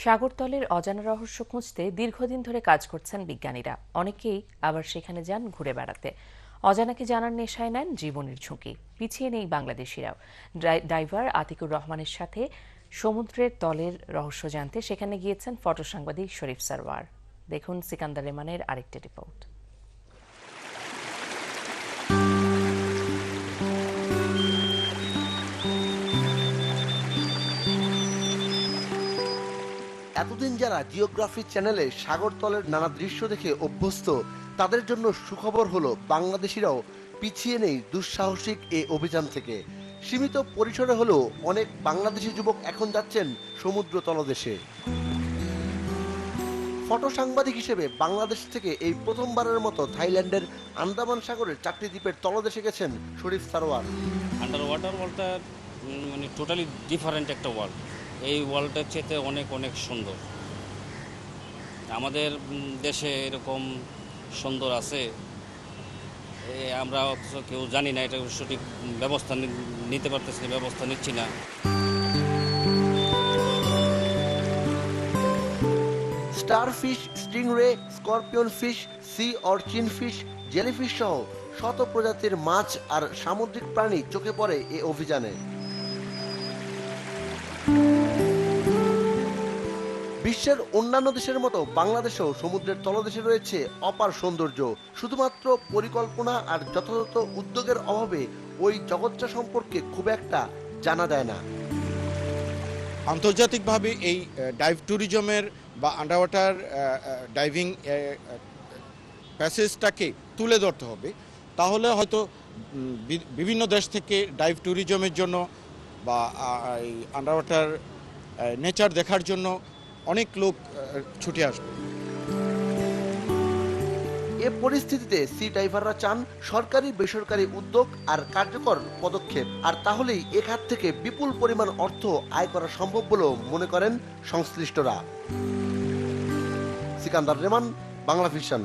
সাগরতলের অজানা রহস্য খুঁজতে দীর্ঘদিন ধরে কাজ করছেন বিজ্ঞানীরা। অনেকেই আবার সেখানে যান ঘুরে বেড়াতে। অজানাকে জানার নেশায় নেন জীবনের ঝুঁকি। পিছিয়ে নেই বাংলাদেশিরাও। ডাইভার আতিকুর রহমানের সাথে সমুদ্রের তলের রহস্য জানতে সেখানে গিয়েছেন ফটো সাংবাদিক শরীফ সারওয়ার। দেখুন সিকান্দার রেমানের আরেকটি রিপোর্ট। এতদিন যারা জিওগ্রাফি চ্যানেলে সাগরতলের নানা দৃশ্য দেখে অভ্যস্ত, তাদের জন্য সুখবর হলো বাংলাদেশিরাও পিছিয়ে নেই দুঃসাহসিক এই অভিযান থেকে। সীমিত পরিসরে হলেও অনেক বাংলাদেশি যুবক এখন যাচ্ছেন সমুদ্র তলদেশে। ফটো সাংবাদিক হিসেবে বাংলাদেশ থেকে এই প্রথমবারের মতো থাইল্যান্ডের আন্দামান সাগরের 4টি দ্বীপের তলদেশে গেছেন শরীফ সারোয়ার। আন্ডার ওয়াটার ওয়ার্ল্ডটা মানে টোটালি ডিফারেন্ট একটা ওয়ার্ল্ড। এই ওয়ার্ল্ডটার চেয়ে অনেক অনেক সুন্দর। আমাদের দেশে এরকম সুন্দর আছে, আমরা অথচ কেউ জানি না, এটা সঠিক ব্যবস্থা নিতে পারতেছি না, ব্যবস্থা নিচ্ছি না। Starfish, stingray, scorpion fish, sea urchin fish, jellyfish সহ শত প্রজাতির মাছ আর সামুদ্রিক প্রাণী চোখে পড়ে এ অভিযানে। বিশ্বের অন্যান্য দেশের মতো বাংলাদেশেও সমুদ্রের তলদেশে রয়েছে অপার সৌন্দর্য। শুধুমাত্র পরিকল্পনা আর যথাযথ উদ্যোগের অভাবে ওই জগৎটা সম্পর্কে খুব একটা জানা যায় না। আন্তর্জাতিকভাবে এই ডাইভ ট্যুরিজমের বা আন্ডার ওয়াটার ডাইভিং প্যাসেজটাকে তুলে ধরতে হবে। তাহলে হয়তো বিভিন্ন দেশ থেকে ডাইভ ট্যুরিজমের জন্য বা এই আন্ডার ওয়াটার নেচার দেখার জন্য অনেক লোক ছুটে আসবে। এ পরিস্থিতিতে সি ডাইভাররা চান সরকারি বেসরকারি উদ্যোগ আর কার্যকর পদক্ষেপ, আর তাহলেই এ খাত থেকে বিপুল পরিমাণ অর্থ আয় করা সম্ভব বলেও মনে করেন সংশ্লিষ্টরা। সিকান্দার রেমান, বাংলা ভিশন।